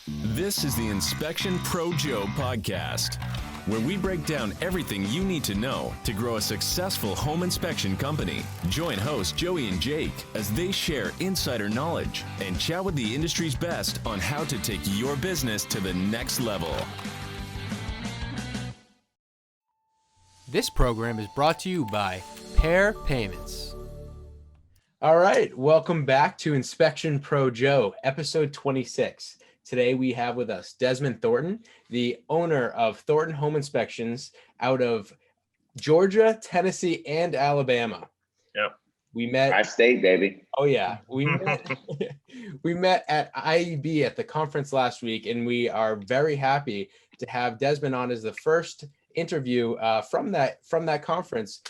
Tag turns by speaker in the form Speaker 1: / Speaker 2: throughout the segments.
Speaker 1: This is the Inspection Pro Joe podcast, where we break down everything you need to know to grow a successful home inspection company. Join hosts Joey and Jake as they share insider knowledge and chat with the industry's best on how to take your business to the next level.
Speaker 2: This program is brought to you by Pair Payments.
Speaker 3: All right, welcome back to Inspection Pro Joe, episode 26. Today we have with us Desmond Thornton, the owner of Thornton Home Inspections out of Georgia, Tennessee, and Alabama.
Speaker 4: Yep.
Speaker 3: We met.
Speaker 5: Tri-state, baby.
Speaker 3: Oh yeah, we met. We met at IEB at the conference last week, and we are very happy to have Desmond on as the first interview from that conference.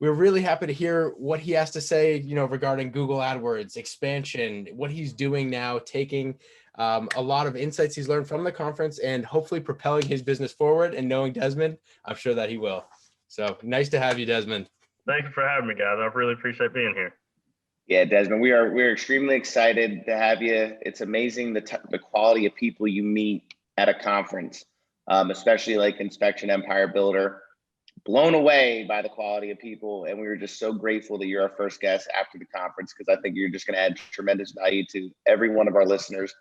Speaker 3: We're really happy to hear what he has to say, regarding Google AdWords expansion, what he's doing now, taking a lot of insights he's learned from the conference and hopefully propelling his business forward. And knowing Desmond, I'm sure that he will. So nice to have you, Desmond.
Speaker 4: Thank you for having me, guys. I really appreciate being here.
Speaker 5: Yeah, Desmond, we're extremely excited to have you. It's amazing the quality of people you meet at a conference, especially like Inspection Empire Builder. Blown away by the quality of people, and we were just so grateful that you're our first guest after the conference, because I think you're just going to add tremendous value to every one of our listeners,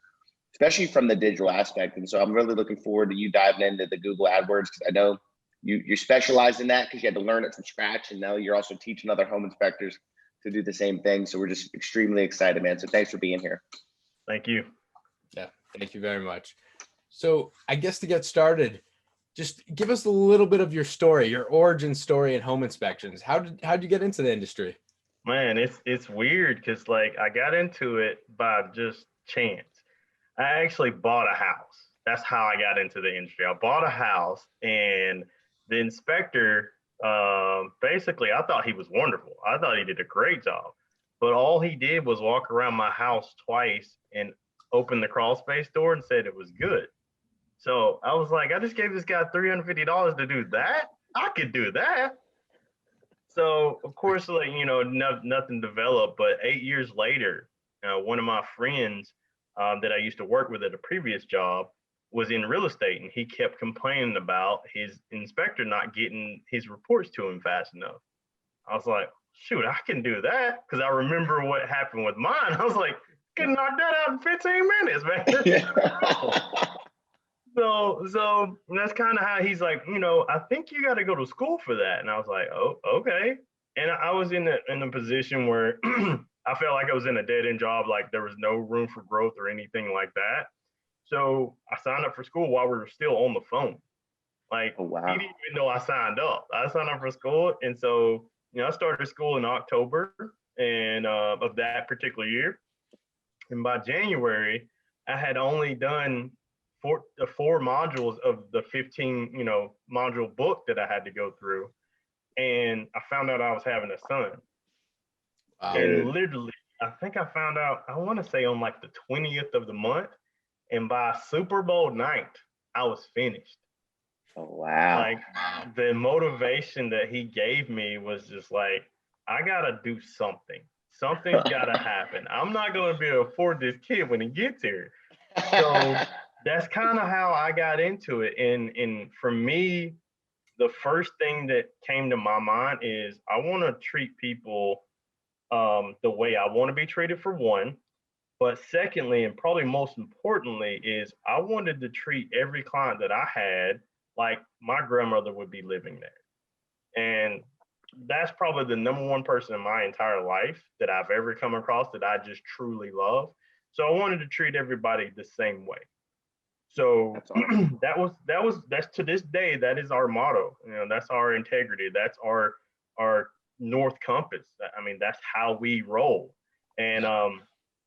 Speaker 5: especially from the digital aspect. And so I'm really looking forward to you diving into the Google AdWords, because I know you specialize in that because you had to learn it from scratch, and now you're also teaching other home inspectors to do the same thing. So we're just extremely excited, man. So thanks for being here.
Speaker 4: Thank you.
Speaker 3: Yeah, thank you very much. So I guess to get started, just give us a little bit of your story, your origin story in home inspections. How'd you get into the industry?
Speaker 4: Man, it's weird because I got into it by just chance. I actually bought a house. That's how I got into the industry. I bought a house, and the inspector, basically, I thought he was wonderful. I thought he did a great job. But all he did was walk around my house twice and open the crawl space door and said it was good. So I was like, I just gave this guy $350 to do that. I could do that. So of course, nothing developed. But 8 years later, one of my friends that I used to work with at a previous job was in real estate, and he kept complaining about his inspector not getting his reports to him fast enough. I was like, shoot, I can do that, because I remember what happened with mine. I was like, I can knock that out in 15 minutes, man. So that's kind of how he's like, I think you got to go to school for that. And I was like, oh, okay. And I was in a position where I felt like I was in a dead end job. Like there was no room for growth or anything like that. So I signed up for school while we were still on the phone. Like,
Speaker 5: oh, wow.
Speaker 4: He didn't even know I signed up. I signed up for school. And so, I started school in October of that particular year. And by January, I had only done four modules of the 15, module book that I had to go through. And I found out I was having a son.
Speaker 3: Wow.
Speaker 4: And literally, I think I found out, I want to say on the 20th of the month. And by Super Bowl night, I was finished.
Speaker 5: Oh, wow.
Speaker 4: The motivation that he gave me was just I got to do something. Something's got to happen. I'm not going to be able to afford this kid when he gets here. So that's kind of how I got into it. And for me, the first thing that came to my mind is I want to treat people the way I want to be treated, for one. But secondly, and probably most importantly, is I wanted to treat every client that I had like my grandmother would be living there. And that's probably the number one person in my entire life that I've ever come across that I just truly love. So I wanted to treat everybody the same way. So that's awesome. that's to this day, that is our motto. That's our integrity. That's our North Compass. I mean, that's how we roll. And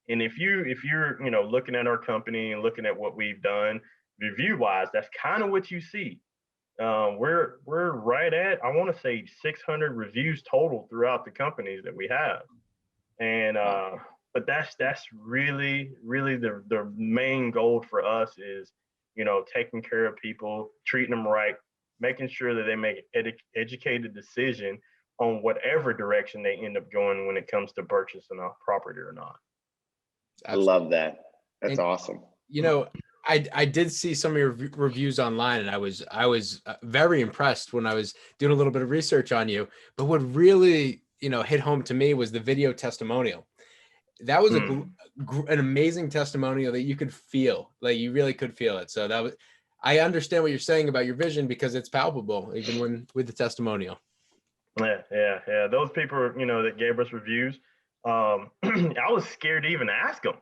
Speaker 4: if you're looking at our company and looking at what we've done review wise, that's kind of what you see. We're right at, I want to say 600 reviews total throughout the companies that we have. And but that's really the main goal for us is, taking care of people, treating them right, making sure that they make an educated decision on whatever direction they end up going when it comes to purchasing a property or not.
Speaker 5: I love that. That's awesome.
Speaker 3: I did see some of your reviews online, and I was very impressed when I was doing a little bit of research on you. But what really, hit home to me was the video testimonial. That was an amazing testimonial that you could feel, like you really could feel it. So that was, I understand what you're saying about your vision because it's palpable, even when with the testimonial.
Speaker 4: Yeah. Those people, that gave us reviews, I was scared to even ask them.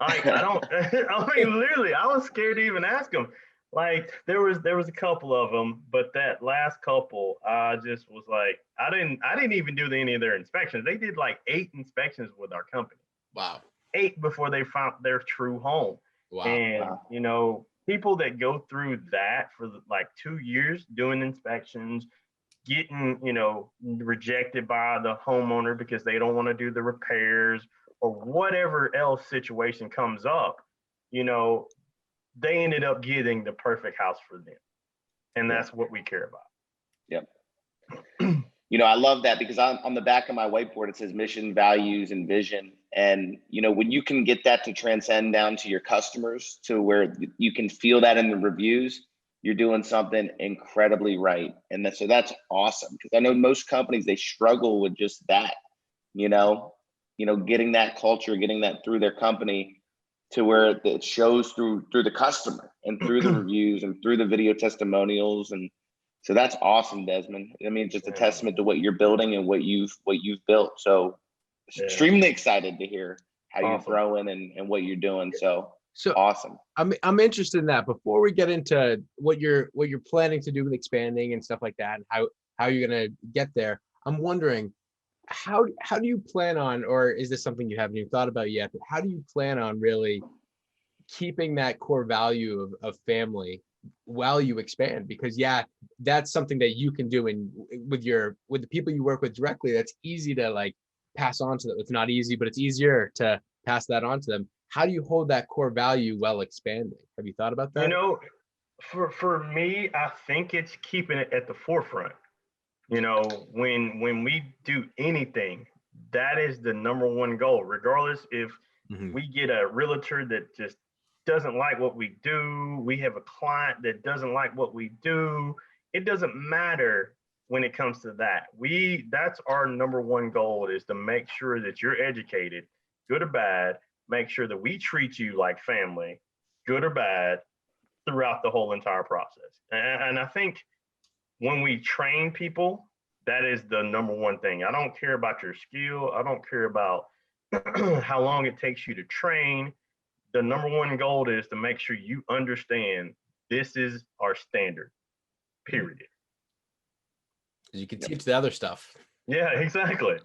Speaker 4: Like, literally, I was scared to even ask them. Like, there was a couple of them, but that last couple, I just was like, I didn't even do any of their inspections. They did like 8 inspections with our company.
Speaker 3: Wow.
Speaker 4: 8 before they found their true home.
Speaker 3: Wow.
Speaker 4: And, people that go through that for like 2 years doing inspections, getting, rejected by the homeowner because they don't want to do the repairs or whatever else situation comes up, they ended up getting the perfect house for them. And that's what we care about.
Speaker 5: Yep. I love that because on the back of my whiteboard, it says mission, values, and vision. And, when you can get that to transcend down to your customers to where you can feel that in the reviews, you're doing something incredibly right. And so that's awesome. Because I know most companies, they struggle with just that, getting that culture, getting that through their company to where it shows through the customer and through the reviews and through the video testimonials. And so that's awesome, Desmond. I mean, just a testament to what you're building and what you've built. So extremely excited to hear how you're growing and what you're doing. So awesome.
Speaker 3: I'm interested in that. Before we get into what you're planning to do with expanding and stuff like that, and how you're gonna get there, I'm wondering how do you plan on, or is this something you haven't even thought about yet? But how do you plan on really keeping that core value of family while you expand? Because that's something that you can do, and with the people you work with directly, that's easy to like pass on to them. It's not easy, but it's easier to pass that on to them. How do you hold that core value while expanding? Have you thought about that?
Speaker 4: For me, I think it's keeping it at the forefront. When we do anything, that is the number one goal, regardless if we get a realtor that just doesn't like what we do, we have a client that doesn't like what we do. It doesn't matter when it comes to that. That's our number one goal, is to make sure that you're educated, good or bad, make sure that we treat you like family, good or bad, throughout the whole entire process. And I think when we train people, that is the number one thing. I don't care about your skill. I don't care about how long it takes you to train. The number one goal is to make sure you understand this is our standard, period.
Speaker 3: You can teach the other stuff.
Speaker 4: Yeah, exactly.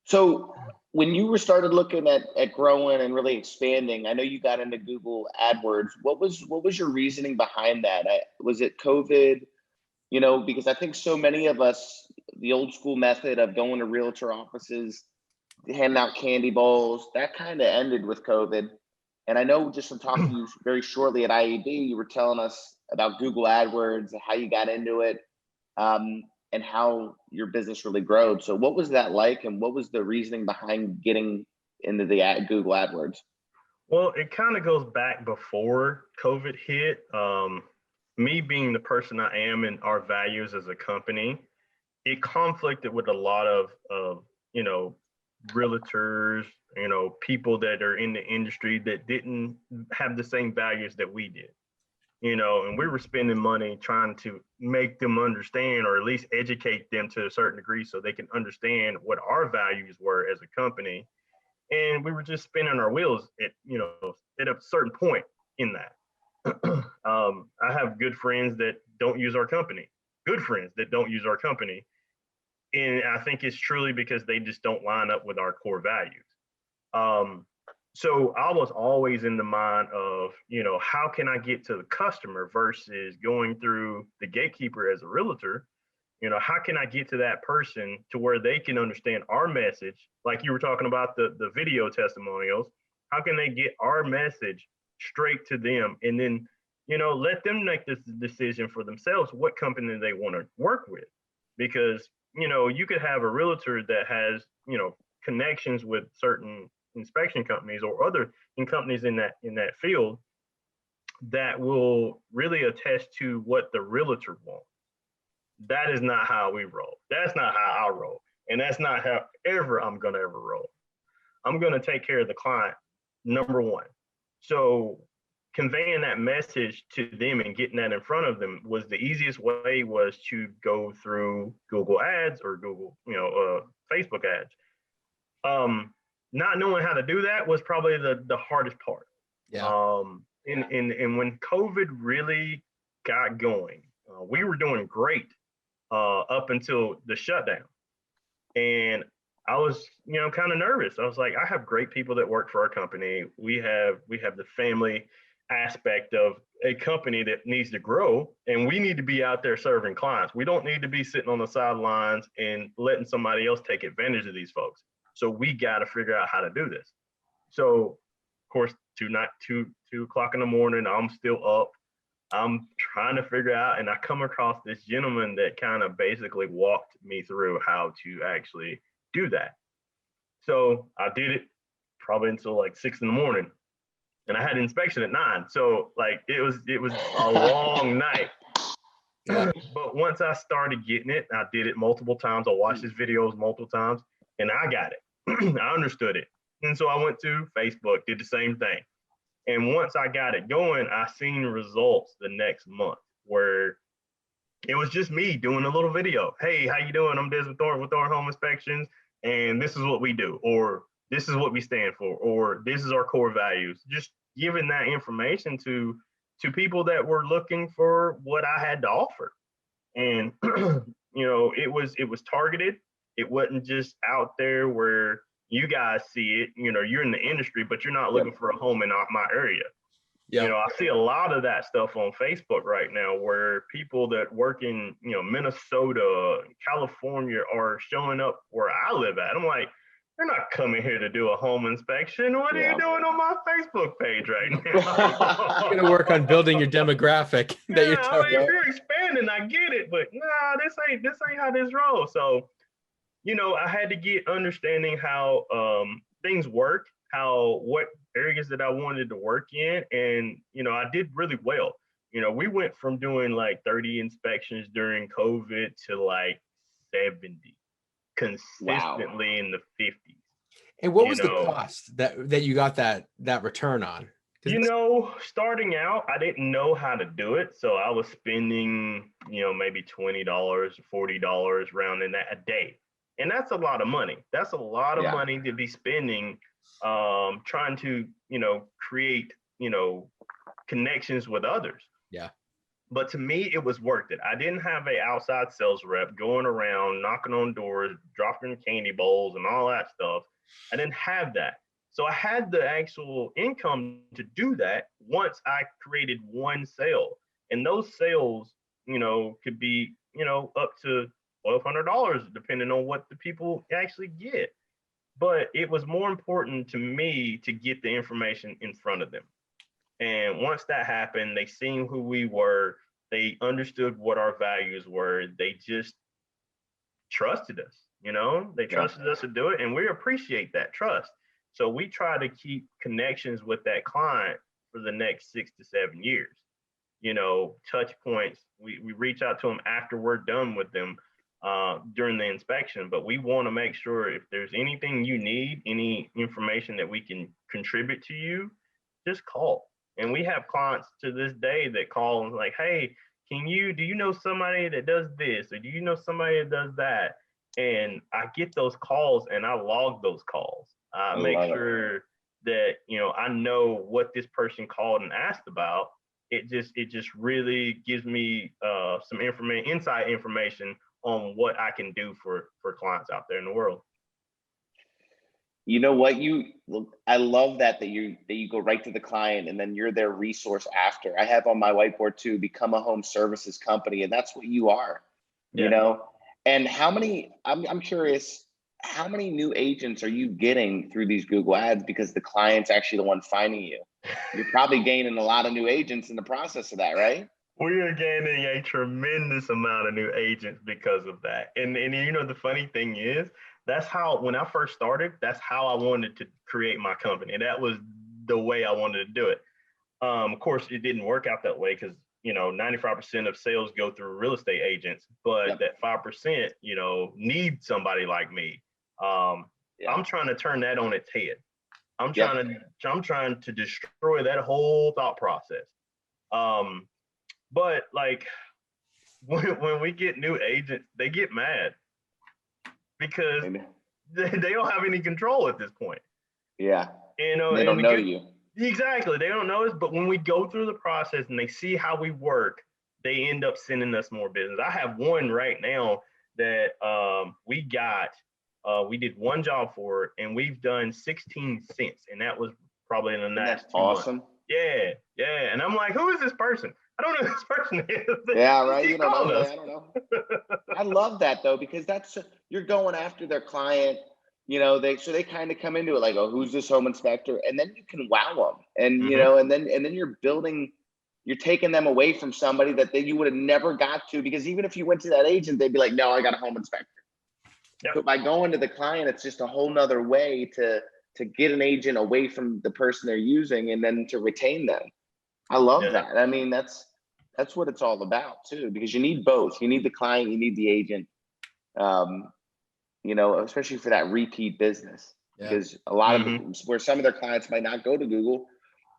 Speaker 5: So when you started looking at growing and really expanding, I know you got into Google AdWords. What was your reasoning behind that? Was it COVID? Because I think so many of us, the old school method of going to realtor offices, handing out candy bowls, that kind of ended with COVID. And I know just from talking to you very shortly at IEB, you were telling us about Google AdWords, how you got into it, and how your business really growed. So what was that like, and what was the reasoning behind getting into the Google AdWords?
Speaker 4: Well, it kind of goes back before COVID hit. Me being the person I am and our values as a company, it conflicted with a lot of realtors, people that are in the industry that didn't have the same values that we did. And we were spending money trying to make them understand, or at least educate them to a certain degree so they can understand what our values were as a company. And we were just spinning our wheels at a certain point in that. I have good friends that don't use our company, And I think it's truly because they just don't line up with our core values. So I was always in the mind of, how can I get to the customer versus going through the gatekeeper as a realtor? How can I get to that person to where they can understand our message? Like you were talking about the video testimonials. How can they get our message straight to them? And then, let them make this decision for themselves, what company they want to work with. Because, you could have a realtor that has, connections with certain inspection companies or other companies in that field that will really attest to what the realtor wants. That is not how we roll. That's not how I roll. And that's not how ever I'm going to ever roll. I'm going to take care of the client, number one. So conveying that message to them and getting that in front of them was the easiest way, was to go through Google ads or Google, Facebook ads. Not knowing how to do that was probably the hardest part.
Speaker 3: Yeah.
Speaker 4: And when COVID really got going, we were doing great up until the shutdown. And I was, kind of nervous. I was like, I have great people that work for our company. We have the family aspect of a company that needs to grow, and we need to be out there serving clients. We don't need to be sitting on the sidelines and letting somebody else take advantage of these folks. So we got to figure out how to do this. So, of course, 2 o'clock in the morning, I'm still up. I'm trying to figure out, and I come across this gentleman that kind of basically walked me through how to actually do that. So I did it probably until like 6 in the morning, and I had an inspection at 9. So like it was a long night.
Speaker 3: Yeah.
Speaker 4: But once I started getting it, I did it multiple times. I watched his videos multiple times, and I got it. I understood it. And so I went to Facebook, did the same thing. And once I got it going, I seen results the next month where it was just me doing a little video. Hey, how you doing? I'm Desmond Thornton with Thornton Home Inspections, and this is what we do, or this is what we stand for, or this is our core values. Just giving that information to people that were looking for what I had to offer. And it was targeted. It wasn't just out there where you guys see it, you're in the industry, but you're not looking for a home in my area. Yeah. I see a lot of that stuff on Facebook right now where people that work in, Minnesota, California are showing up where I live at. I'm like, you're not coming here to do a home inspection. What are you doing on my Facebook page right now?
Speaker 3: You're going to work on building your demographic that you're targeting.
Speaker 4: If you're expanding, I get it, but nah, this ain't how this rolls. So, I had to get understanding how things work, what areas that I wanted to work in. And, I did really well. We went from doing like 30 inspections during COVID to like 70 consistently in the 50s.
Speaker 3: And what was the cost that you got that return on?
Speaker 4: Starting out, I didn't know how to do it. So I was spending, maybe $20, $40 rounding that a day. And that's a lot of money. That's a lot of money to be spending trying to, create, connections with others.
Speaker 3: Yeah.
Speaker 4: But to me, it was worth it. I didn't have an outside sales rep going around, knocking on doors, dropping candy bowls and all that stuff. I didn't have that. So I had the actual income to do that once I created one sale. And those sales, could be, up to $1,200, depending on what the people actually get. But it was more important to me to get the information in front of them. And once that happened, they seen who we were, they understood what our values were, they just trusted us, they trusted us to do it, and we appreciate that trust. So we try to keep connections with that client for the next 6 to 7 years. Touch points, we reach out to them after we're done with them during the inspection, but we want to make sure if there's anything you need, any information that we can contribute to you, just call. And we have clients to this day that call and like, hey, do you know somebody that does this? Or do you know somebody that does that? And I get those calls and I log those calls. I make sure that, I know what this person called and asked about. It just really gives me some inside information on what I can do for clients out there in the world.
Speaker 5: You know what, I love that you go right to the client and then you're their resource after. I have on my whiteboard too, become a home services company, and that's what you are, And I'm curious, how many new agents are you getting through these Google ads because the client's actually the one finding you? You're probably gaining a lot of new agents in the process of that, right?
Speaker 4: We are gaining a tremendous amount of new agents because of that. And the funny thing is, that's how, when I first started, that's how I wanted to create my company. That was the way I wanted to do it. Of course, it didn't work out that way because, 95% of sales go through real estate agents, but that 5%, need somebody like me. I'm trying to turn that on its head. I'm trying to destroy that whole thought process. But like when we get new agents, they get mad because they don't have any control at this point.
Speaker 5: Yeah.
Speaker 4: They don't know you. Exactly. They don't know us. But when we go through the process and they see how we work, they end up sending us more business. I have one right now that we did one job for it, and we've done 16 cents. And that was probably in the last 2 months. Awesome. Yeah. And I'm like, who is this person? I don't know who this person is.
Speaker 5: Yeah, right. You don't know. I don't know. I love that though, because you're going after their client. They kind of come into it like, oh, who's this home inspector? And then you can wow them, and and then you're taking them away from somebody that you would have never got to, because even if you went to that agent, they'd be like, no, I got a home inspector. Yep. But by going to the client, it's just a whole nother way to get an agent away from the person they're using and then to retain them. I love that. I mean, that's what it's all about too, because you need both. You need the client, you need the agent. Especially for that repeat business, because a lot of where some of their clients might not go to Google,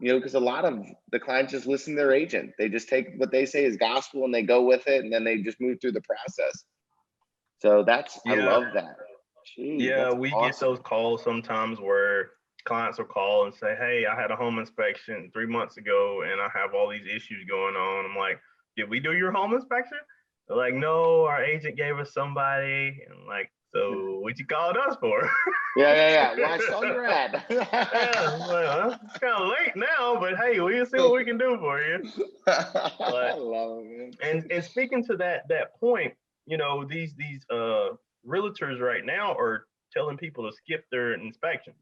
Speaker 5: because a lot of the clients just listen to their agent. They just take what they say as gospel and they go with it, and then they just move through the process. So I love that. Jeez,
Speaker 4: we awesome. Get those calls sometimes where clients will call and say, hey, I had a home inspection 3 months ago and I have all these issues going on. I'm like, did we do your home inspection? They're like, no, our agent gave us somebody. And I'm like, so what you called us for?
Speaker 5: Yeah. Well, I saw your ad.
Speaker 4: Well, it's kind of late now, but hey, we'll see what we can do for you.
Speaker 5: I love it,
Speaker 4: man. And speaking to that point, these realtors right now are telling people to skip their inspections.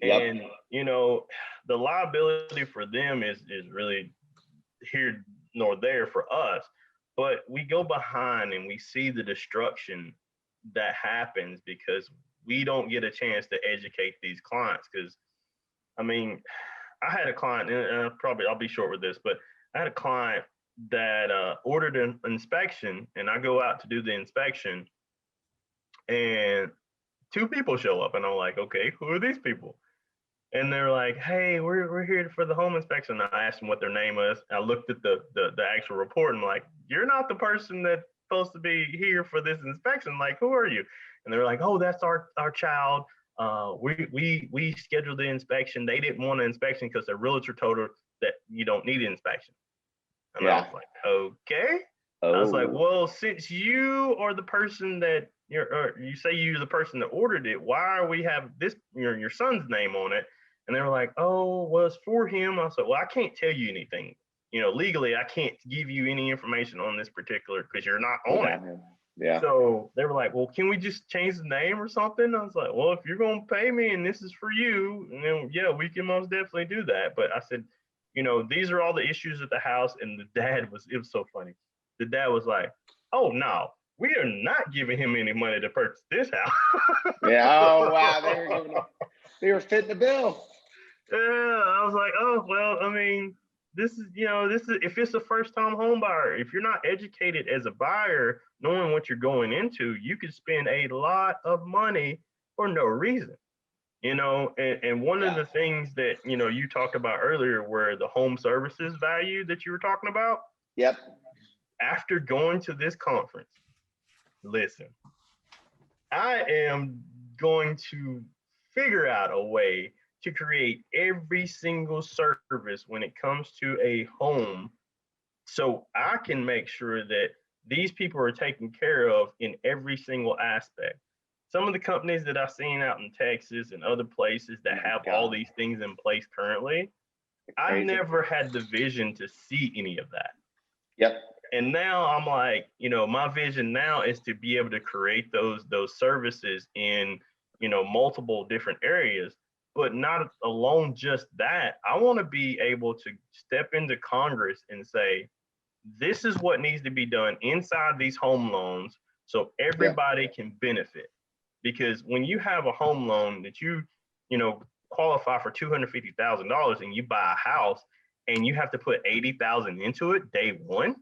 Speaker 4: And the liability for them is really here nor there for us. But we go behind and we see the destruction that happens because we don't get a chance to educate these clients. Because I had a client, and I'll be short with this, but I had a client that ordered an inspection, and I go out to do the inspection, and 2 people show up, and I'm like, okay, who are these people? And they're like, hey, we're here for the home inspection. I asked them what their name was. I looked at the actual report, and I'm like, you're not the person that's supposed to be here for this inspection. Like, who are you? And they're like, oh, that's our child. We scheduled the inspection. They didn't want an inspection because their realtor told her that you don't need an inspection. And I was like, okay. I was like, well, since you are the person that you say you're the person that ordered it, why are we have this your son's name on it? And they were like, oh, well, it's for him. I said, well, I can't tell you anything. Legally, I can't give you any information on this particular because you're not on it.
Speaker 5: Yeah.
Speaker 4: So they were like, well, can we just change the name or something? I was like, well, if you're going to pay me and this is for you, then we can most definitely do that. But I said, these are all the issues at the house. And the dad it was so funny. The dad was like, oh, no, we are not giving him any money to purchase this house.
Speaker 5: Yeah. Oh, wow. They were fitting the bill.
Speaker 4: Yeah. I was like, oh, well, this is if it's a first-time home buyer, if you're not educated as a buyer, knowing what you're going into, you could spend a lot of money for no reason, and one of the things that, you talked about earlier were the home services value that you were talking about.
Speaker 5: Yep.
Speaker 4: After going to this conference, listen, I am going to figure out a way to create every single service when it comes to a home, so I can make sure that these people are taken care of in every single aspect. Some of the companies that I've seen out in Texas and other places that have all these things in place currently, I never had the vision to see any of that.
Speaker 5: Yep.
Speaker 4: And now I'm like, my vision now is to be able to create those services in, multiple different areas. But not alone just that, I want to be able to step into Congress and say, this is what needs to be done inside these home loans so everybody can benefit. because when you have a home loan that you qualify for $250,000 and you buy a house and you have to put $80,000 into it day one,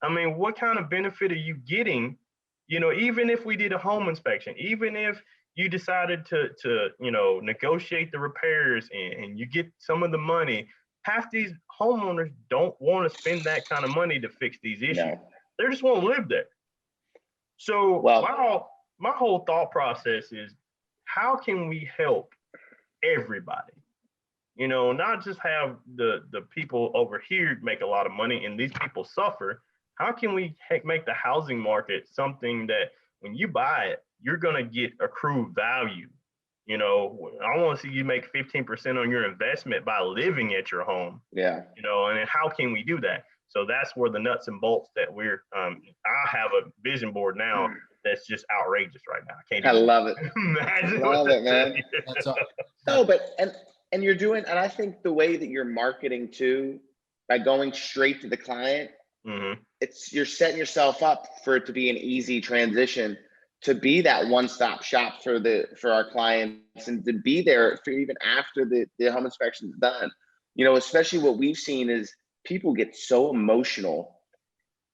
Speaker 4: I mean, what kind of benefit are you getting? Even if we did a home inspection, even if you decided to negotiate the repairs and you get some of the money, half these homeowners don't want to spend that kind of money to fix these issues.
Speaker 5: No.
Speaker 4: They just won't live there. So my whole thought process is, how can we help everybody? Not just have the people over here make a lot of money and these people suffer. How can we make the housing market something that when you buy it, you're going to get accrued value? I want to see you make 15% on your investment by living at your home.
Speaker 5: Yeah.
Speaker 4: And then how can we do that? So that's where the nuts and bolts that I have a vision board now that's just outrageous right now.
Speaker 5: I love it.
Speaker 4: Imagine
Speaker 5: love it, man.
Speaker 3: That's all.
Speaker 5: No, but and you're doing, and I think the way that you're marketing too, by going straight to the client, you're setting yourself up for it to be an easy transition to be that one-stop shop for our clients, and to be there for even after the home inspection is done. Especially what we've seen is people get so emotional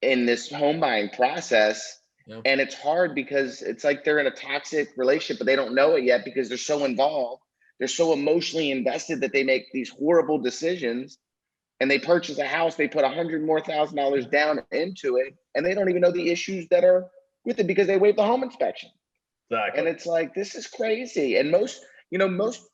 Speaker 5: in this home buying process. Yep. And it's hard because it's like they're in a toxic relationship, but they don't know it yet because they're so involved. They're so emotionally invested that they make these horrible decisions, and they purchase a house. They put $100,000 more down into it, and they don't even know the issues that are with it because they waived the home inspection.
Speaker 4: Exactly.
Speaker 5: And it's like, this is crazy. And most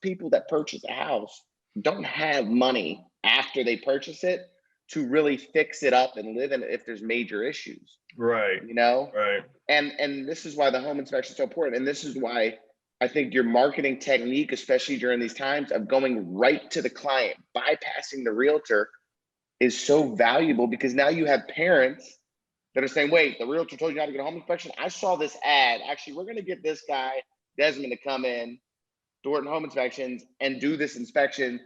Speaker 5: people that purchase a house don't have money after they purchase it to really fix it up and live in it if there's major issues.
Speaker 4: Right.
Speaker 5: Right. And this is why the home inspection is so important. And this is why I think your marketing technique, especially during these times of going right to the client, bypassing the realtor, is so valuable, because now you have parents that are saying, wait, the realtor told you how to get a home inspection. I saw this ad. Actually, we're going to get this guy, Desmond, to come in, Thornton Home Inspections, and do this inspection.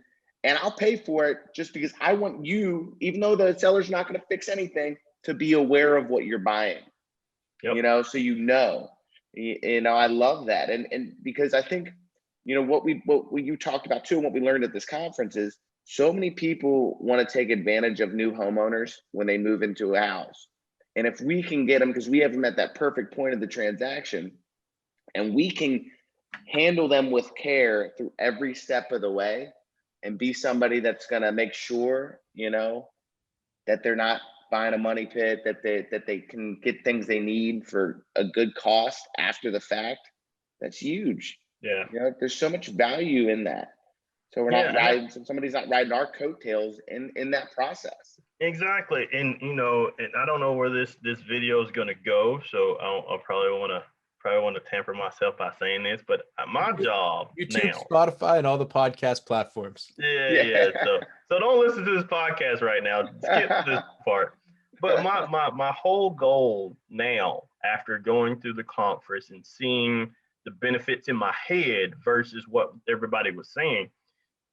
Speaker 5: And I'll pay for it just because I want you, even though the seller's not going to fix anything, to be aware of what you're buying. Yep. So I love that. And because I think, what you talked about too, and what we learned at this conference is so many people want to take advantage of new homeowners when they move into a house. And if we can get them, because we have them at that perfect point of the transaction, and we can handle them with care through every step of the way, and be somebody that's going to make sure, that they're not buying a money pit, that they can get things they need for a good cost after the fact, that's huge.
Speaker 4: Yeah.
Speaker 5: There's so much value in that. So we're not riding, somebody's not riding our coattails in that process.
Speaker 4: Exactly. And, and I don't know where this video is going to go. So I'll probably want to temper myself by saying this, but my job
Speaker 3: YouTube,
Speaker 4: now,
Speaker 3: Spotify, and all the podcast platforms.
Speaker 4: Yeah. So don't listen to this podcast right now. Skip this part. But my whole goal now, after going through the conference and seeing the benefits in my head versus what everybody was saying,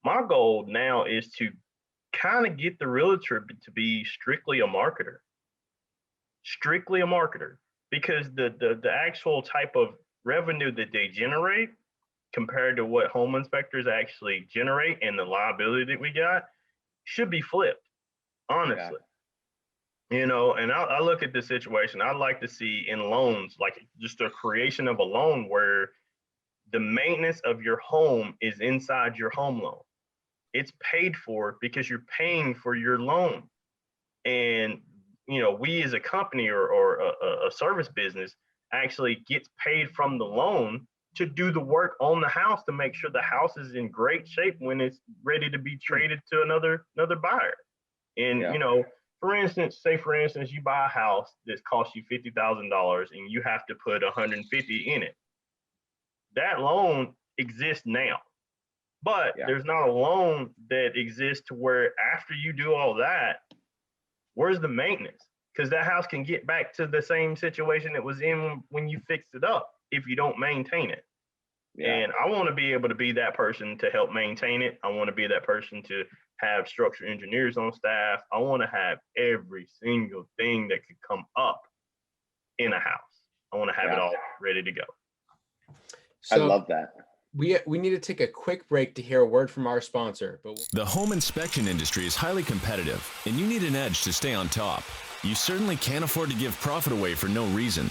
Speaker 4: my goal now is to kind of get the realtor to be strictly a marketer. Because the actual type of revenue that they generate compared to what home inspectors actually generate and the liability that we got should be flipped, honestly. Yeah. And I look at this situation, I'd like to see in loans, like just a creation of a loan where the maintenance of your home is inside your home loan. It's paid for because you're paying for your loan. And we as a company or a service business actually gets paid from the loan to do the work on the house to make sure the house is in great shape when it's ready to be traded to another buyer. And, for instance, you buy a house that costs you $50,000 and you have to put $150 in it. That loan exists now, but there's not a loan that exists to where after you do all that, where's the maintenance? Because that house can get back to the same situation it was in when you fixed it up if you don't maintain it. Yeah. And I want to be able to be that person to help maintain it. I want to be that person to have structural engineers on staff. I want to have every single thing that could come up in a house. I want to have it all ready to go.
Speaker 3: So
Speaker 5: I love that.
Speaker 3: we need to take a quick break to hear a word from our sponsor. But
Speaker 1: The home inspection industry is highly competitive, and you need an edge to stay on top. You certainly can't afford to give profit away for no reason.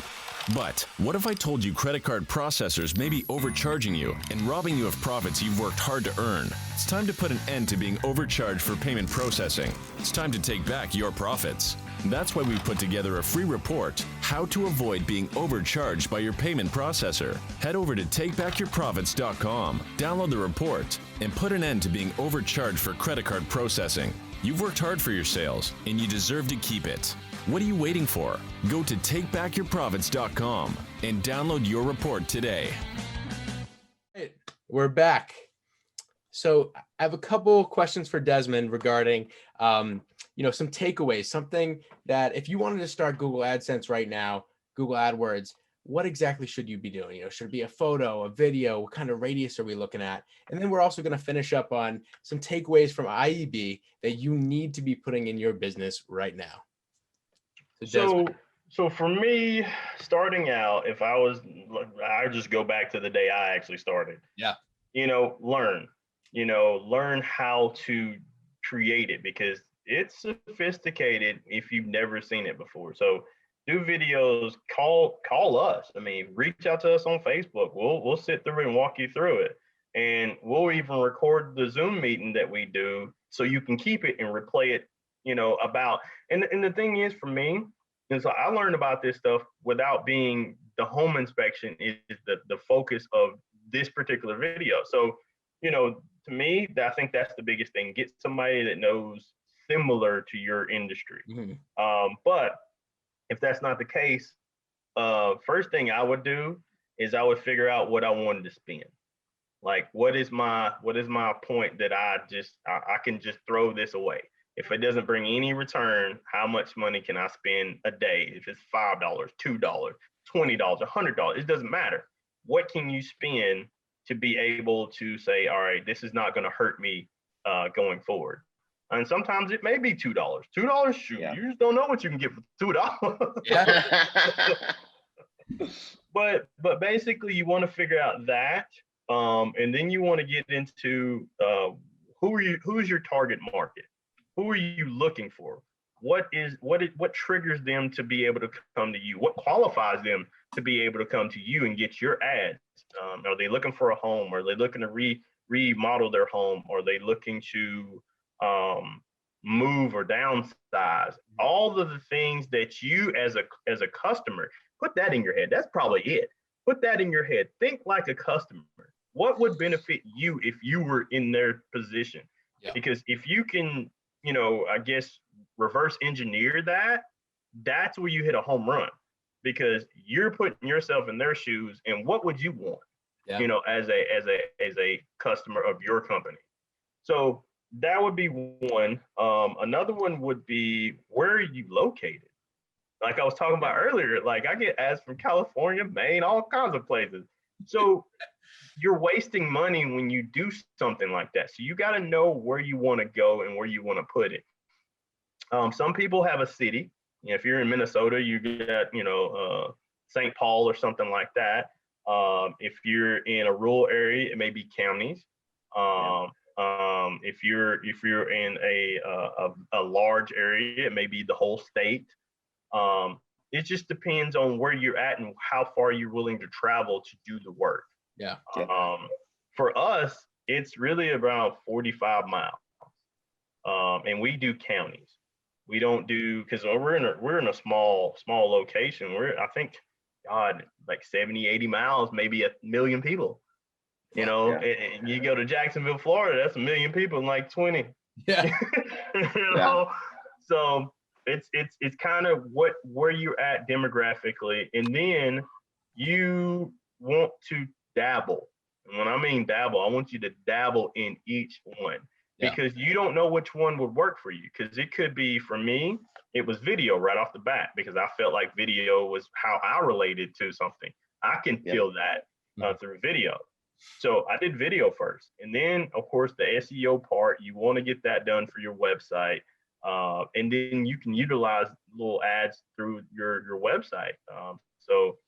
Speaker 1: But what if I told you credit card processors may be overcharging you and robbing you of profits you've worked hard to earn? It's time to put an end to being overcharged for payment processing. It's time to take back your profits. That's why we've put together a free report, How to Avoid Being Overcharged by Your Payment Processor. Head over to takebackyourprofits.com, download the report, and put an end to being overcharged for credit card processing. You've worked hard for your sales, and you deserve to keep it. What are you waiting for? Go to takebackyourprofits.com and download your report today.
Speaker 3: Right, we're back. So I have a couple questions for Desmond regarding, some takeaways, something that if you wanted to start Google AdSense right now, Google AdWords, what exactly should you be doing? Should it be a photo, a video? What kind of radius are we looking at? And then we're also going to finish up on some takeaways from IEB that you need to be putting in your business right now.
Speaker 4: So for me, starting out, I just go back to the day I actually started.
Speaker 3: Yeah.
Speaker 4: Learn how to create it, because it's sophisticated if you've never seen it before. So do videos, call us. I mean, reach out to us on Facebook. We'll sit through and walk you through it. And we'll even record the Zoom meeting that we do so you can keep it and replay it, and the thing is, for me, is I learned about this stuff without being the home inspection is the focus of this particular video. So, to me, I think that's the biggest thing. Get somebody that knows similar to your industry.
Speaker 3: Mm-hmm.
Speaker 4: But if that's not the case, first thing I would do is I would figure out what I wanted to spend. Like, what is my point that I can just throw this away? If it doesn't bring any return, how much money can I spend a day? If it's $5, $2, $20, $100, it doesn't matter. What can you spend to be able to say, all right, this is not going to hurt me going forward? And sometimes it may be $2. $2, shoot,
Speaker 5: Yeah.
Speaker 4: you just don't know what you can get for $2.
Speaker 3: Yeah.
Speaker 4: But basically, you want to figure out that, and then you want to get into who's your target market? Who are you looking for? What triggers them to be able to come to you? What qualifies them to be able to come to you and get your ads? Are they looking for a home? Are they looking to remodel their home? Are they looking to move or downsize? All of the things that you as a customer, put that in your head. That's probably it. Put that in your head. Think like a customer. What would benefit you if you were in their position?
Speaker 3: Yeah.
Speaker 4: Because if you can, I guess reverse engineer that, that's where you hit a home run, because you're putting yourself in their shoes. And what would you want,
Speaker 3: Yeah.
Speaker 4: as a customer of your company? So that would be one. Another one would be, where are you located? Like I was talking about earlier, like I get ads from California, Maine, all kinds of places. So you're wasting money when you do something like that. So you got to know where you want to go and where you want to put it. Some people have a city. If you're in Minnesota, you get, St. Paul or something like that. If you're in a rural area, it may be counties. If you're in a large area, it may be the whole state. It just depends on where you're at and how far you're willing to travel to do the work.
Speaker 3: Yeah.
Speaker 4: For us, it's really around 45 miles. And we do counties. We don't do, because we're in a small location. I think, God, like 70, 80 miles, maybe 1 million people. And you go to Jacksonville, Florida, that's 1 million people in like 20.
Speaker 3: Yeah.
Speaker 4: So it's kind of where you're at demographically, and then you want to dabble. And when I mean dabble, I want you to dabble in each one, because you don't know which one would work for you. Because it could be, for me, it was video right off the bat, because I felt like video was how I related to something. I can feel that through video. So I did video first. And then, of course, the SEO part, you want to get that done for your website. And then you can utilize little ads through your website. So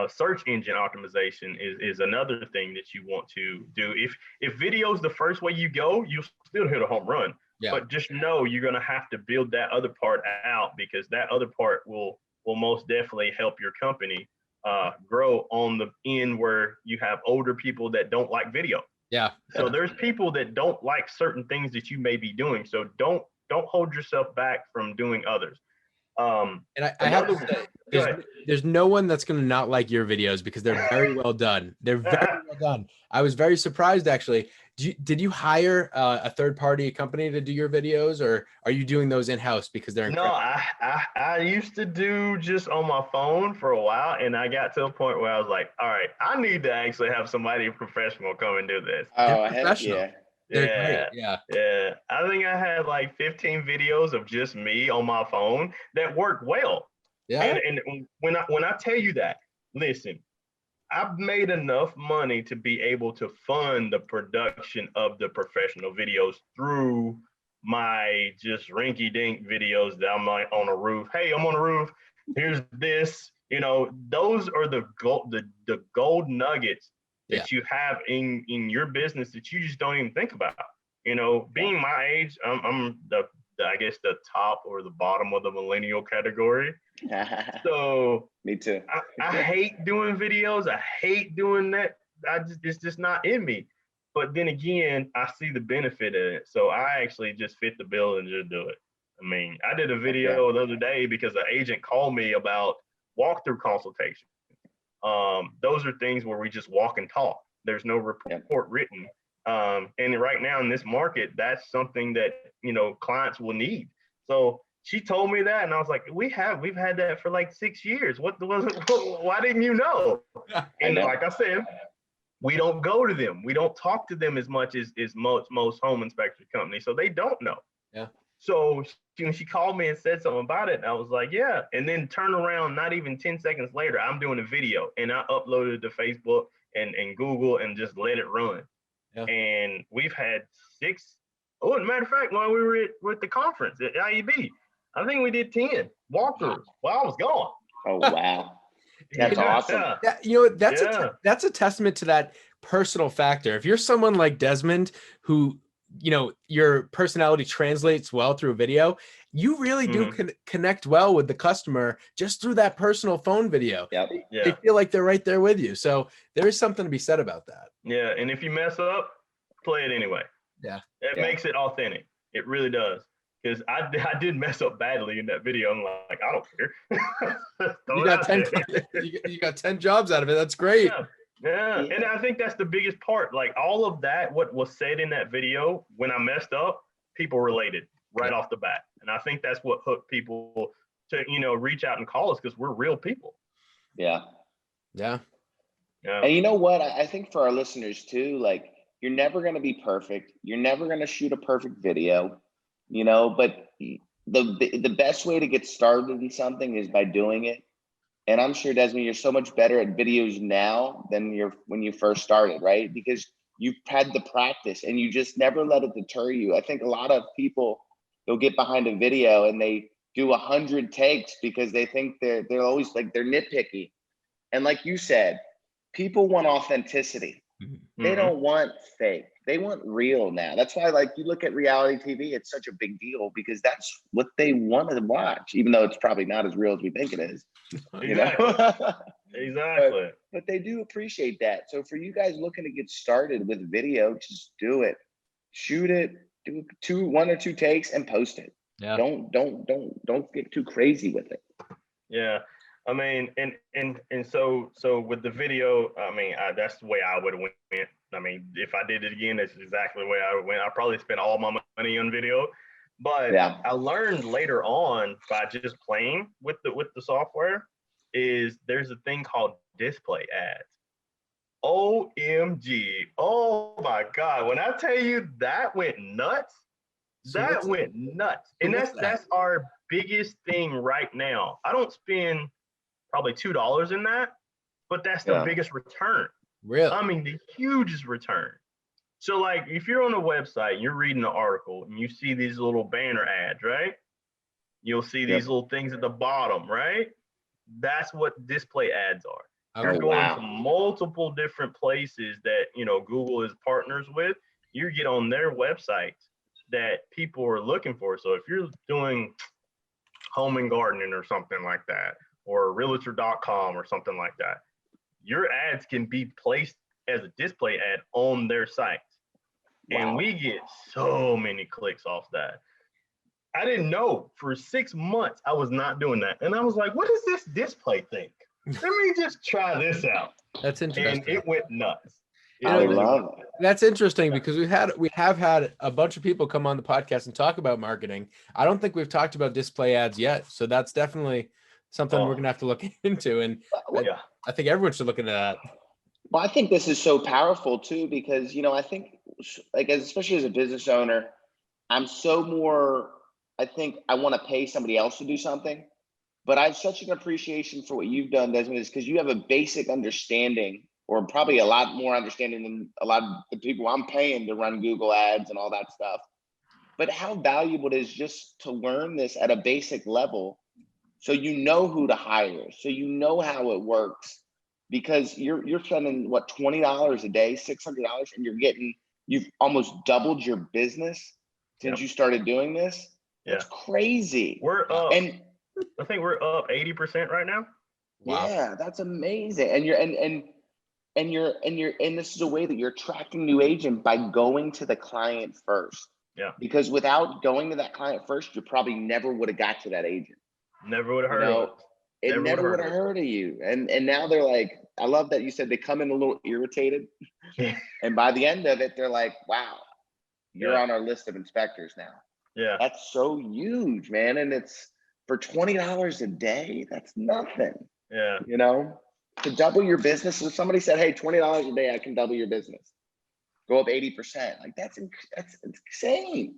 Speaker 4: search engine optimization is another thing that you want to do. If video is the first way you go, you'll still hit a home run.
Speaker 3: Yeah.
Speaker 4: But just know you're going to have to build that other part out, because that other part will most definitely help your company grow on the end where you have older people that don't like video.
Speaker 3: Yeah.
Speaker 4: So there's people that don't like certain things that you may be doing. So don't hold yourself back from doing others.
Speaker 3: And I have to say, there's no one that's going to not like your videos, because they're very well done. They're very well done. I was very surprised, actually. Did you hire a third-party company to do your videos, or are you doing those in-house because they're incredible?
Speaker 4: No, I used to do just on my phone for a while, and I got to a point where I was like, all right, I need to actually have somebody professional come and do this.
Speaker 5: Oh,
Speaker 3: professional.
Speaker 5: Yeah.
Speaker 3: They're
Speaker 4: Yeah,
Speaker 3: great. Yeah.
Speaker 4: yeah. I think I had like 15 videos of just me on my phone that worked well.
Speaker 3: Yeah.
Speaker 4: And when I tell you that, listen, I've made enough money to be able to fund the production of the professional videos through my just rinky-dink videos that I'm like on a roof. Hey, I'm on a roof. Here's this. You know, those are the gold nuggets that you have in your business that you just don't even think about. You know, being my age, I'm I guess the top or the bottom of the millennial category. So
Speaker 5: Me too.
Speaker 4: I hate doing videos. I hate doing that. It's just not in me. But then again, I see the benefit in it. So I actually just fit the bill and just do it. I mean, I did a video the other day because an agent called me about walkthrough consultation. Those are things where we just walk and talk. There's no report written. And right now in this market, that's something that, you know, clients will need. So she told me that, and I was like, we've had that for like 6 years. Why didn't you know? And like I said, we don't go to them. We don't talk to them as much as most home inspection companies. So they don't know.
Speaker 3: Yeah.
Speaker 4: So when she called me and said something about it, I was like, yeah. And then turn around, not even 10 seconds later, I'm doing a video, and I uploaded it to Facebook and Google and just let it run. Yeah. And we've had 6. Oh, as a matter of fact, while we were at the conference at IEB, I think we did 10 walkthroughs while I was gone.
Speaker 5: Oh, wow. That's awesome.
Speaker 3: Yeah, you know, that's a testament to that personal factor. If you're someone like Desmond, who, you know, your personality translates well through a video, you really do connect well with the customer just through that personal phone video.
Speaker 5: Yep.
Speaker 4: Yeah.
Speaker 3: They feel like they're right there with you. So there is something to be said about that.
Speaker 4: Yeah, and if you mess up, play it anyway.
Speaker 3: Yeah.
Speaker 4: It makes it authentic. It really does. Because I did mess up badly in that video. I'm like, I don't care.
Speaker 3: You got 10 jobs out of it. That's great.
Speaker 4: Yeah. And I think that's the biggest part. Like all of that, what was said in that video, when I messed up, people related right off the bat. And I think that's what hooked people to, you know, reach out and call us, because we're real people.
Speaker 5: Yeah.
Speaker 3: Yeah.
Speaker 4: Yeah.
Speaker 5: And you know what? I think for our listeners too, like, you're never going to be perfect. You're never going to shoot a perfect video, you know, but the best way to get started in something is by doing it. And I'm sure, Desmond, you're so much better at videos now than when you first started, right? Because you've had the practice and you just never let it deter you. I think a lot of people, they'll get behind a video and they do 100 takes because they think they're always like, they're nitpicky. And like you said, people want authenticity. They don't want fake. They want real now. That's why, like, you look at reality TV, it's such a big deal because that's what they want to watch, even though it's probably not as real as we think it is.
Speaker 4: Exactly.
Speaker 5: You know?
Speaker 4: Exactly.
Speaker 5: But they do appreciate that. So for you guys looking to get started with video, just do it. Shoot it. Do 1 or 2 takes and post it.
Speaker 3: Yeah.
Speaker 5: Don't get too crazy with it.
Speaker 4: Yeah. I mean, and so with the video, I mean, that's the way I would have went. I mean, if I did it again, that's exactly the way I would went. I probably spent all my money on video, but I learned later on by just playing with the software is there's a thing called display ads. OMG. Oh my God. When I tell you that went nuts, went nuts. And that's our biggest thing right now. I don't spend probably $2 in that, but that's the biggest return.
Speaker 3: Really?
Speaker 4: I mean, the hugest return. So like if you're on a website and you're reading an article and you see these little banner ads, right? You'll see these little things at the bottom, right? That's what display ads are. You're
Speaker 3: Okay.
Speaker 4: going to multiple different places that, Google is partners with. You get on their websites that people are looking for. So if you're doing home and gardening or something like that, or realtor.com or something like that, your ads can be placed as a display ad on their site.
Speaker 5: Wow.
Speaker 4: And we get so many clicks off that. I didn't know for 6 months I was not doing that. And I was like, what does this display think? Let me just try this out.
Speaker 3: That's interesting.
Speaker 4: And it went nuts.
Speaker 5: I love it.
Speaker 3: That's interesting because we have had a bunch of people come on the podcast and talk about marketing. I don't think we've talked about display ads yet. So that's definitely something we're gonna have to look into. And I think everyone should look into that.
Speaker 5: Well, I think this is so powerful too, because, I think especially as a business owner, I think I want to pay somebody else to do something, but I have such an appreciation for what you've done, Desmond, is because you have a basic understanding, or probably a lot more understanding than a lot of the people I'm paying to run Google ads and all that stuff. But how valuable it is just to learn this at a basic level, so you know who to hire, so you know how it works, because you're spending what, $20 a day, $600, and you've almost doubled your business since you started doing this. That's crazy.
Speaker 4: We're up.
Speaker 5: And
Speaker 4: I think we're up 80% right now.
Speaker 3: Wow.
Speaker 5: Yeah, that's amazing. And this is a way that you're attracting new agent by going to the client first.
Speaker 4: Yeah.
Speaker 5: Because without going to that client first, you probably never would have got to that agent.
Speaker 4: Never would have heard of it.
Speaker 5: It never would have heard of you. And now they're like, I love that you said they come in a little irritated. And by the end of it, they're like, wow, you're on our list of inspectors now.
Speaker 4: Yeah.
Speaker 5: That's so huge, man. And it's for $20 a day. That's nothing.
Speaker 4: Yeah.
Speaker 5: To double your business. If somebody said, hey, $20 a day, I can double your business. Go up 80%. Like that's insane.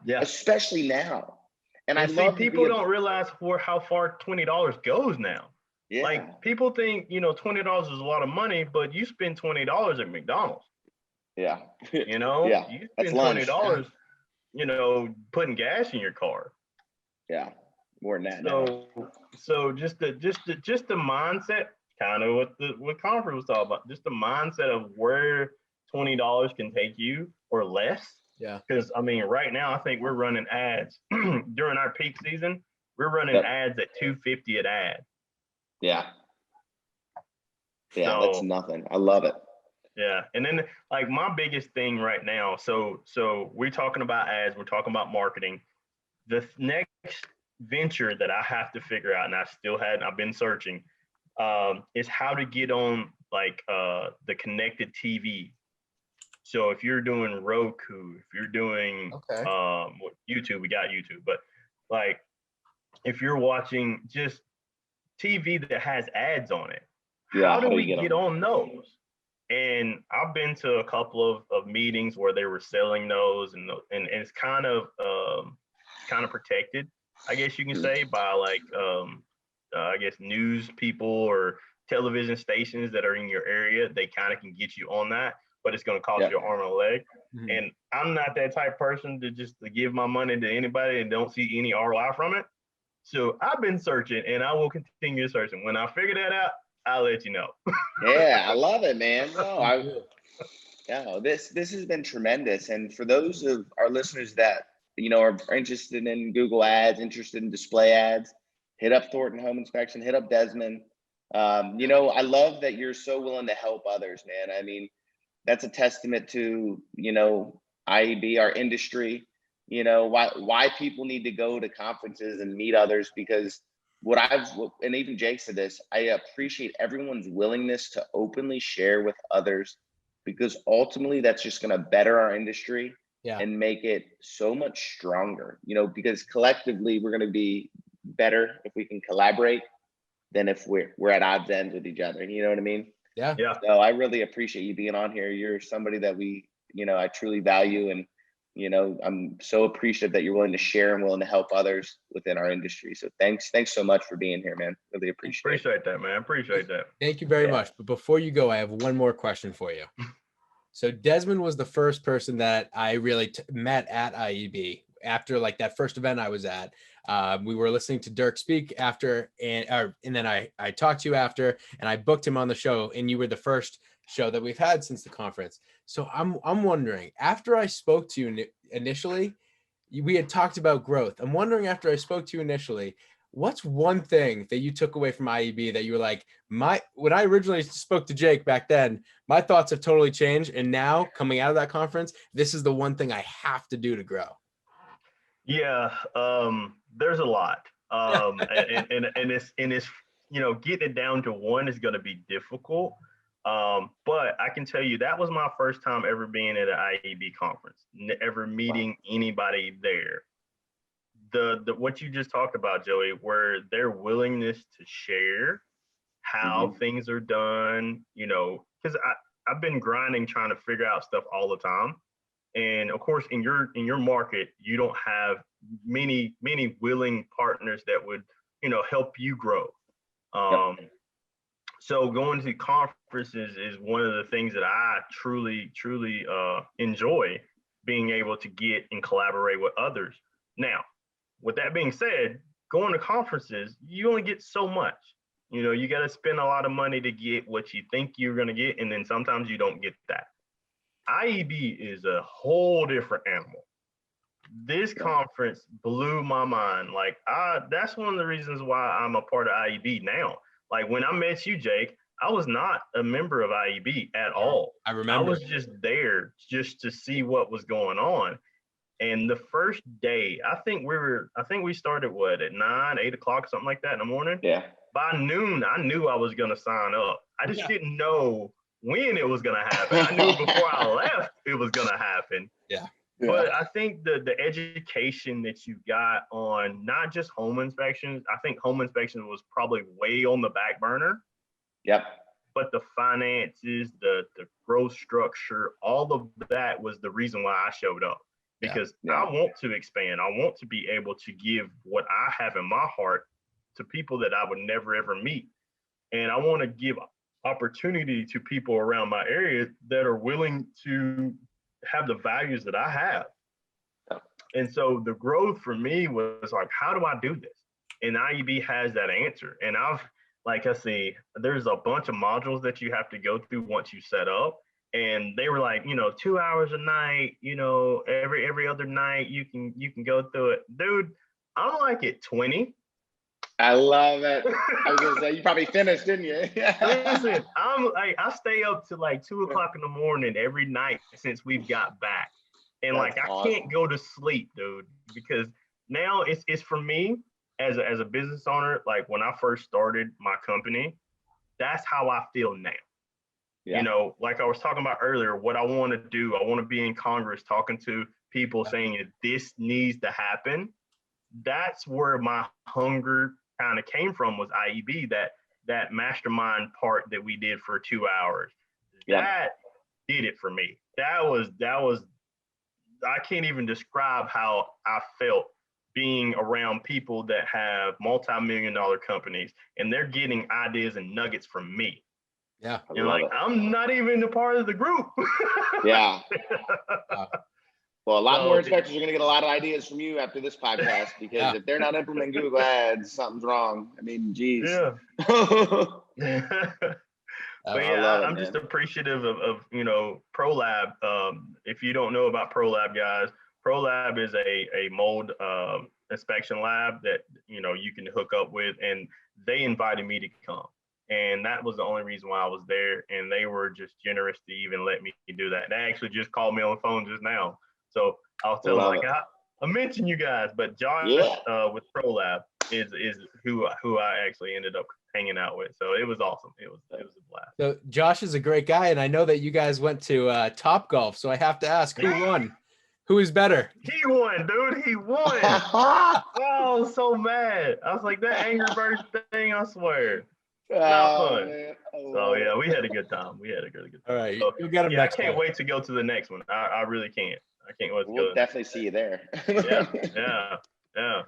Speaker 4: Yeah.
Speaker 5: Especially now. And I
Speaker 4: see,
Speaker 5: love
Speaker 4: people don't realize how far $20 goes now.
Speaker 5: Yeah.
Speaker 4: Like people think, $20 is a lot of money, but you spend $20 at McDonald's.
Speaker 5: Yeah.
Speaker 4: Yeah. You spend $20, putting gas in your car.
Speaker 5: Yeah. More than that.
Speaker 4: So just the mindset, kind of what conference was talking about, just the mindset of where $20 can take you or less.
Speaker 3: Yeah.
Speaker 4: Because right now I think we're running ads during our peak season. We're running ads at $250 an ad.
Speaker 5: Yeah. Yeah,
Speaker 4: So,
Speaker 5: that's nothing. I love it.
Speaker 4: Yeah. And then like my biggest thing right now, so we're talking about ads, we're talking about marketing. The next venture that I have to figure out, and I've been searching, is how to get on like the connected TV. So if you're doing Roku, if you're doing YouTube, we got YouTube, but like if you're watching just TV that has ads on it, how do we get on those? And I've been to a couple of meetings where they were selling those, and it's kind of protected, I guess you can say, by like I guess news people or television stations that are in your area. They kind of can get you on that, but it's going to cost you an arm and a leg. Mm-hmm. And I'm not that type of person to give my money to anybody and don't see any ROI from it. So I've been searching, and I will continue searching. When I figure that out, I'll let you know.
Speaker 5: Yeah, I love it, man. No, this has been tremendous. And for those of our listeners that are interested in Google ads, interested in display ads, hit up Thornton Home Inspection, hit up Desmond. I love that you're so willing to help others, man. That's a testament to IEB, our industry. Why people need to go to conferences and meet others, because and even Jake said this, I appreciate everyone's willingness to openly share with others, because ultimately that's just going to better our industry and make it so much stronger, because collectively we're going to be better if we can collaborate than if we're at odds ends with each other. You know what I mean?
Speaker 3: Yeah.
Speaker 5: So I really appreciate you being on here. You're somebody that I truly value, and I'm so appreciative that you're willing to share and willing to help others within our industry. So thanks so much for being here, man. Really appreciate
Speaker 4: that, man. Appreciate that.
Speaker 3: Thank you very much. But before you go, I have one more question for you. So Desmond was the first person that I really met at IEB after like that first event I was at. We were listening to Dirk speak after, and then I talked to you after, and I booked him on the show, and you were the first show that we've had since the conference. So I'm wondering, after I spoke to you initially, we had talked about growth. I'm wondering, after I spoke to you initially, what's one thing that you took away from IEB that you were like, when I originally spoke to Jake back then, my thoughts have totally changed. And now coming out of that conference, this is the one thing I have to do to grow.
Speaker 4: Yeah, there's a lot. And it's, you know, getting it down to one is going to be difficult. But I can tell you that was my first time ever being at an IEB conference, ever meeting anybody there. The what you just talked about, Joey, where their willingness to share how things are done, you know, because I've been grinding trying to figure out stuff all the time. And of course, in your market, you don't have many willing partners that would, you know, help you grow. So going to conferences is one of the things that I truly enjoy, being able to get and collaborate with others. Now, with that being said, going to conferences, you only get so much. You know, you got to spend a lot of money to get what you think you're going to get, and then sometimes you don't get that. IEB is a whole different animal. This conference blew my mind. Like, that's one of the reasons why I'm a part of IEB now. Like, when I met you, Jake, I was not a member of IEB at all.
Speaker 3: I remember.
Speaker 4: I was just there just to see what was going on. And the first day, I think we started at 9, 8 o'clock, something like that in the morning.
Speaker 5: Yeah.
Speaker 4: By noon, I knew I was going to sign up. I just didn't know when it was going to happen. I knew before I left, it was going to happen.
Speaker 3: Yeah.
Speaker 4: But I think the education that you got on not just home inspections, I think home inspections was probably way on the back burner.
Speaker 5: Yep.
Speaker 4: But the finances, the growth structure, all of that was the reason why I showed up. Because I want to expand. I want to be able to give what I have in my heart to people that I would never, ever meet. And I want to give opportunity to people around my area that are willing to have the values that I have. And so the growth for me was like, how do I do this? And IEB has that answer. And there's a bunch of modules that you have to go through once you set up. And they were like, 2 hours a night, every other night you can go through it. Dude, I'm like at 20.
Speaker 5: I love it. I was gonna say, you probably finished, didn't you?
Speaker 4: Listen, I stay up to like 2 o'clock in the morning every night since we've got back. And
Speaker 5: That's awesome.
Speaker 4: I can't go to sleep, dude, because now it's for me as a business owner. Like, when I first started my company, that's how I feel now. Yeah. Like I was talking about earlier, what I want to do, I want to be in Congress talking to people saying that this needs to happen. That's where my hunger kind of came from, was IEB, that mastermind part that we did for 2 hours. Yeah. That did it for me. That was, I can't even describe how I felt being around people that have multi-million-dollar companies, and they're getting ideas and nuggets from me.
Speaker 3: Yeah.
Speaker 4: And like, I'm not even a part of the group.
Speaker 5: Yeah. Well, a lot more inspectors are going to get a lot of ideas from you after this podcast, because if they're not implementing Google Ads, something's wrong. I mean, geez.
Speaker 4: Yeah. But yeah, I'm just appreciative of Prolab. If you don't know about Prolab, guys, Prolab is a mold inspection lab that you can hook up with, and they invited me to come. And that was the only reason why I was there. And they were just generous to even let me do that. They actually just called me on the phone just now. So I'll tell them, I mentioned you guys, but Josh with Prolab is who I actually ended up hanging out with. So it was awesome. It was a blast.
Speaker 3: So Josh is a great guy. And I know that you guys went to Top Golf. So I have to ask, who won? Who is better?
Speaker 4: He won, dude. He won. Oh, I was so mad. I was like, that Angry Birds thing, I swear. Not fun. So yeah, we had a good time. We had a really good time.
Speaker 3: All right,
Speaker 4: so,
Speaker 3: you'll get him next
Speaker 4: I can't
Speaker 3: time.
Speaker 4: wait to go to the next one. I really can't. I can't wait to
Speaker 5: We'll
Speaker 4: go.
Speaker 5: definitely see you there.
Speaker 4: Yeah.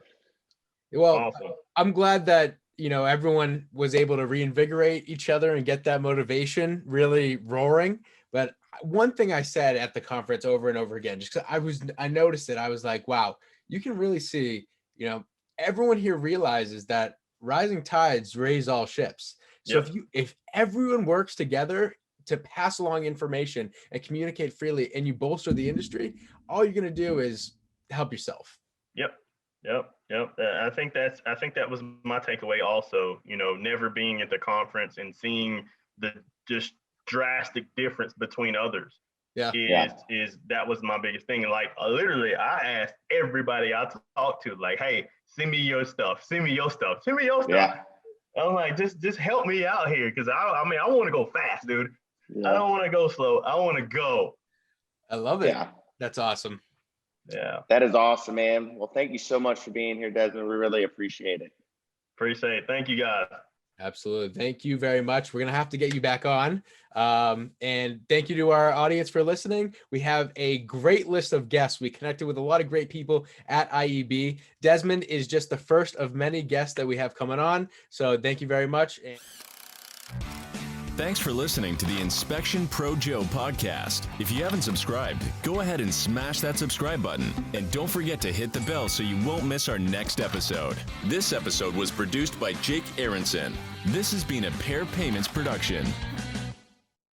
Speaker 3: Well,
Speaker 4: awesome.
Speaker 3: I'm glad that everyone was able to reinvigorate each other and get that motivation really roaring. But one thing I said at the conference over and over again, just because I noticed it, I was like, wow, you can really see, everyone here realizes that rising tides raise all ships. So if everyone works together to pass along information and communicate freely, and you bolster the industry, all you're going to do is help yourself.
Speaker 4: Yep. I think that was my takeaway also, never being at the conference and seeing the just drastic difference between others. Is that was my biggest thing. And like literally I asked everybody I talked to, like, hey, send me your stuff. Yeah. I'm like, just help me out here, because I want to go fast, dude. I don't want to go slow. I want to go.
Speaker 3: I love it. Yeah. That's awesome.
Speaker 4: Yeah.
Speaker 5: That is awesome, man. Well, thank you so much for being here, Desmond. We really appreciate it.
Speaker 4: Appreciate it. Thank you, guys.
Speaker 3: Absolutely. Thank you very much. We're going to have to get you back on. And thank you to our audience for listening. We have a great list of guests. We connected with a lot of great people at IEB. Desmond is just the first of many guests that we have coming on. So thank you very much.
Speaker 1: Thanks for listening to the Inspection Pro Joe podcast. If you haven't subscribed, go ahead and smash that subscribe button. And don't forget to hit the bell so you won't miss our next episode. This episode was produced by Jake Aronson. This has been a Pair Payments production.